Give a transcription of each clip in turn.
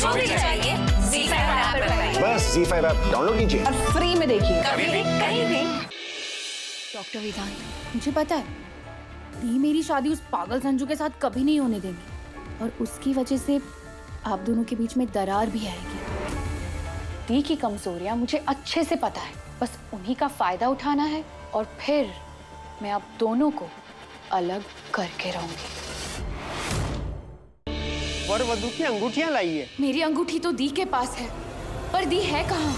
जो भी चाहिए ZEE5 ऐप पर पाइए। बस ZEE5 ऐप डाउनलोड कीजिए और फ्री में देखिए, कभी भी कहीं भी। डॉक्टर वेदांत, मुझे पता है दी मेरी शादी उस पागल संजू के साथ कभी नहीं होने देंगे और उसकी वजह से आप दोनों के बीच में दरार भी आएगी। दी की कमजोरियां मुझे अच्छे से पता है, बस उन्हीं का फायदा उठाना है और फिर मैं आप दोनों को अलग करके रहूंगी। वर वधू की अंगूठियां लाई है। मेरी अंगूठी तो दी के पास है, पर दी है कहाँ?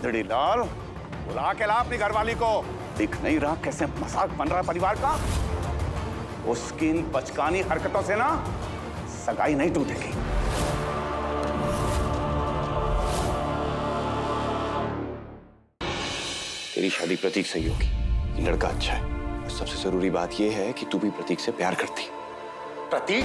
लाल, बुला के ला अपनी घरवाली को। दिख नहीं रहा कैसे मजाक बन रहा है परिवार का? उसकी इन बचकानी हरकतों से ना सगाई नहीं टूटेगी। तेरी शादी प्रतीक से ही होगी। ये लड़का अच्छा है और सबसे जरूरी बात ये है कि तू भी प्रतीक से प्यार करती। प्रतीक?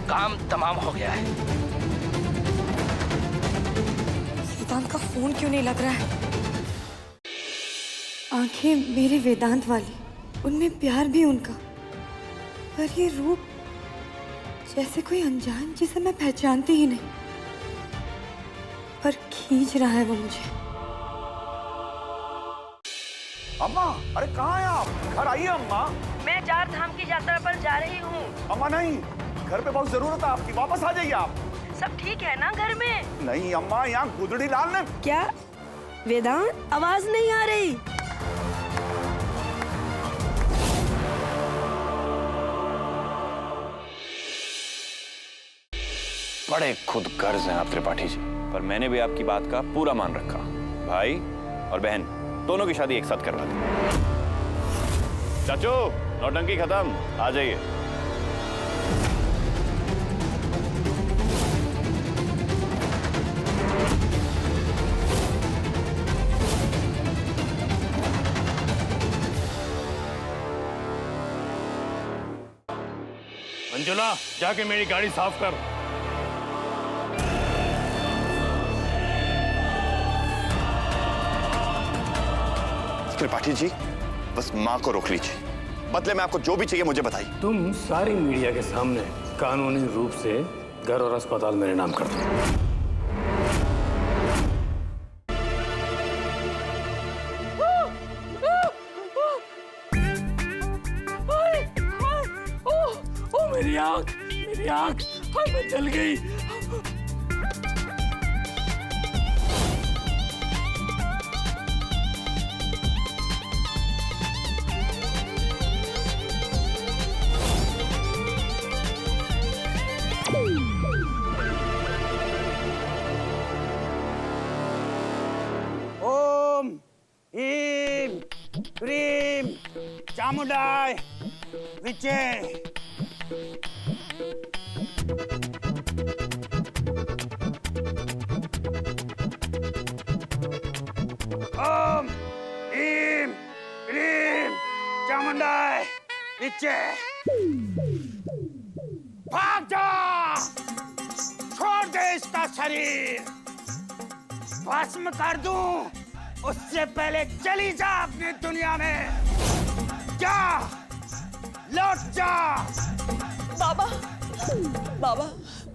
काम तमाम हो गया है। वेदांत का फोन क्यों नहीं लग रहा है? आंखें मेरे वेदांत वाली, उनमें प्यार भी उनका, पर ये रूप जैसे कोई अनजान जिसे मैं पहचानती ही नहीं, पर खींच रहा है वो मुझे। अम्मा, अरे कहाँ हैं आप? घर आइए अम्मा। मैं 4 धाम की यात्रा पर जा रही हूँ। अम्मा नहीं, घर पे बहुत जरूरत है आपकी, वापस आ जाइए आप। सब ठीक है ना घर में? नहीं अम्मा, यहाँ गुदड़ी लाल ने। क्या वेदांत, आवाज नहीं आ रही? बड़े खुद गर्ज हैं आप त्रिपाठी जी, पर मैंने भी आपकी बात का पूरा मान रखा। भाई और बहन दोनों की शादी एक साथ करवा दी। चाचू, नौटंकी खत्म, आ जाइए। मंजुला, जाके मेरी गाड़ी साफ कर। त्रिपाठी जी, बस माँ को रोक लीजिए, बदले में आपको जो भी चाहिए मुझे बताइए। तुम सारी मीडिया के सामने कानूनी रूप से घर और अस्पताल मेरे नाम कर दो। मेरी आंख, मेरी आंख, मैं जल गई। ओम ह्रीं क्रीं चामुंडाय विचे। ओम ह्रीं क्रीं चामुंडाय विचे। भाग जा, छोड़ दे इसका शरीर, भस्म कर दूं उससे पहले चली जा अपनी दुनिया में। जा, लौट जा। बाबा, बाबा,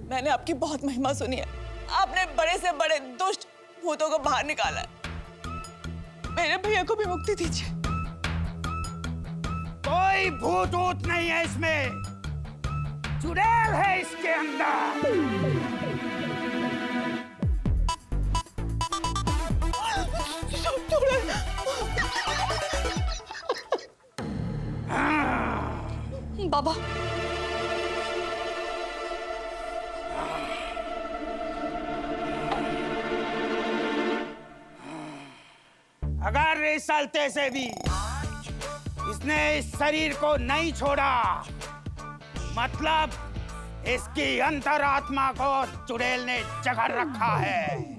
मैंने आपकी बहुत महिमा सुनी है। आपने बड़े से बड़े दुष्ट भूतों को बाहर निकाला है। मेरे भैया को भी मुक्ति दीजिए। कोई भूत ऊत नहीं है इसमें, चुड़ैल है इसके अंदर। बाबा, अगर इस अलते से भी इसने इस शरीर को नहीं छोड़ा, मतलब इसकी अंतरात्मा को चुड़ैल ने जकड़ रखा है।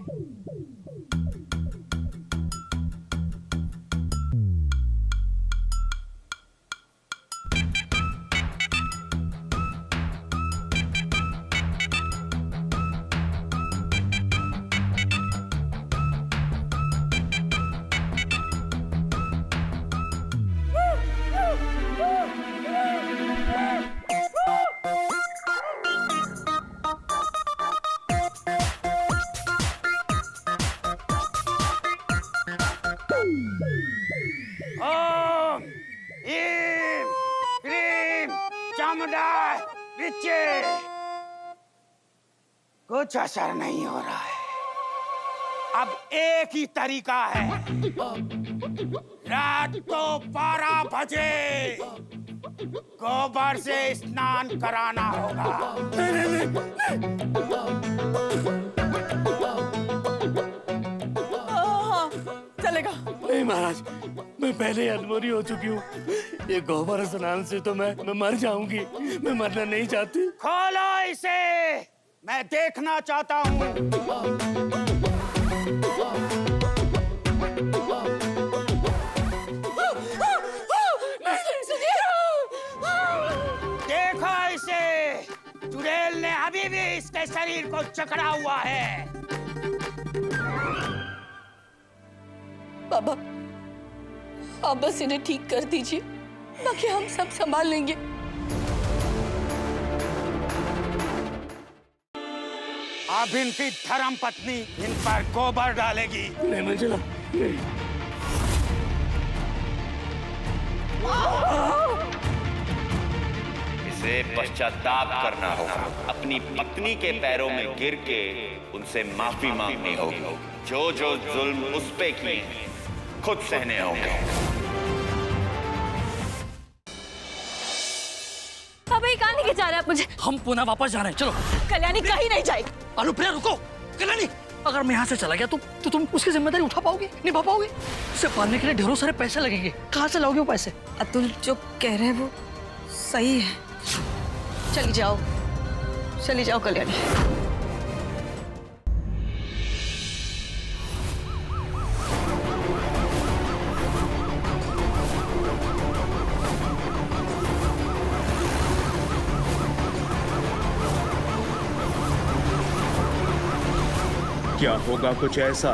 समुदाय नीचे। कुछ असर नहीं हो रहा है। अब एक ही तरीका है, रात को 12 बजे गोबर से स्नान कराना होगा। हाँ, चलेगा। नहीं महाराज, मैं पहले ही अधमोरी हो चुकी हूँ। ये गोबर स्नान से तो मैं मर जाऊंगी। मैं मरना नहीं चाहती। खोलो इसे, मैं देखना चाहता हूँ। देखो इसे, चुड़ैल ने अभी भी इसके शरीर को जकड़ा हुआ है। बाबा, आप बस इन्हें ठीक कर दीजिए, बाकी हम सब संभाल लेंगे। अब इनकी धर्म पत्नी इन पर गोबर डालेगी। नहीं मंजुला, नहीं। इसे पश्चाताप करना होगा। अपनी पत्नी के पैरों में गिर के उनसे माफी मांगनी होगी। जो जो जुल्म उस पे किए खुद सहने होंगे। अबे कहाँ लेके जा रहे हैं आप मुझे? हम पुनः वापस जा रहे हैं, चलो। कल्याणी कहीं नहीं जाएगी। अनुप्रिया रुको। कल्याणी, अगर मैं यहाँ से चला गया तो तुम उसकी जिम्मेदारी उठा पाओगे? निभा पाओगे? उसे पालने के लिए ढेरों सारे पैसे लगेंगे। कहाँ से लाओगे वो पैसे? अतुल जो कह रहे हैं वो सही है। चली जाओ कल्याणी। क्या होगा कुछ ऐसा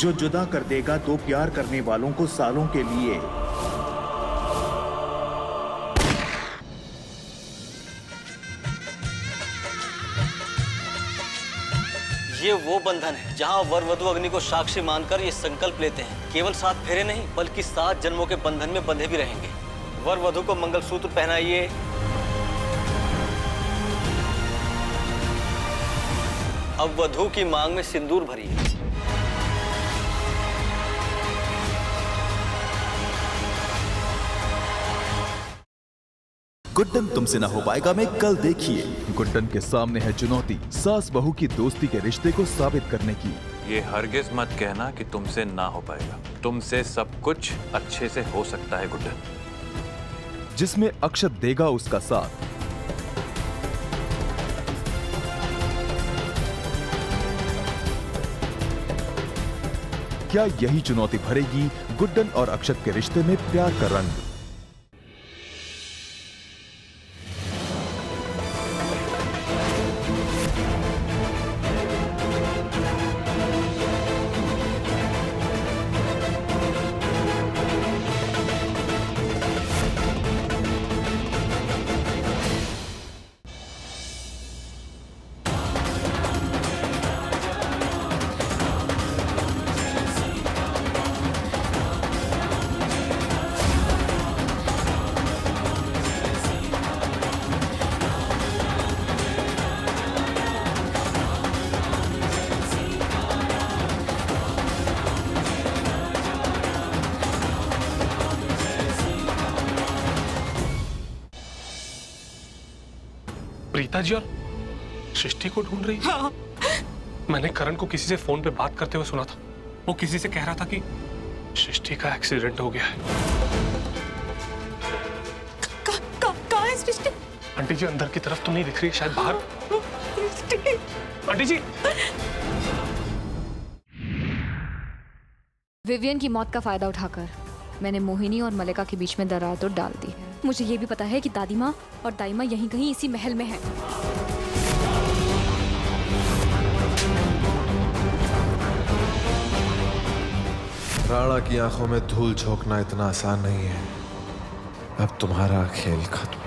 जो जुदा कर देगा दो प्यार करने वालों को सालों के लिए? ये वो बंधन है जहाँ वर वधु अग्नि को साक्षी मानकर ये संकल्प लेते हैं, केवल 7 फेरे नहीं बल्कि 7 जन्मों के बंधन में बंधे भी रहेंगे। वर वधु को मंगलसूत्र पहनाइए। अब वधु की मांग में सिंदूर भरिए। गुड्डन तुमसे ना हो पाएगा में कल देखिए। गुड्डन के सामने है चुनौती सास बहू की दोस्ती के रिश्ते को साबित करने की। ये हरगिज मत कहना कि तुमसे ना हो पाएगा। तुमसे सब कुछ अच्छे से हो सकता है गुड्डन। जिसमें अक्षत देगा उसका साथ। क्या यही चुनौती भरेगी गुड्डन और अक्षत के रिश्ते में प्यार का रंग? प्रीता जी और सृष्टि को ढूंढ रही? हाँ। मैंने करण को किसी से फोन पे बात करते हुए सुना था। वो किसी से कह रहा था कि सृष्टि का एक्सीडेंट हो गया है। कहाँ है सृष्टि? आंटी जी अंदर की तरफ तो नहीं दिख रही, शायद बाहर। आंटी जी। विवियन की मौत का फायदा उठाकर मैंने मोहिनी और मलिका के बीच में दरार तो डाल दी है। मुझे ये भी पता है कि दादी माँ और दाई माँ यहीं कहीं इसी महल में हैं। राणा की आंखों में धूल झोंकना इतना आसान नहीं है। अब तुम्हारा खेल खत्म।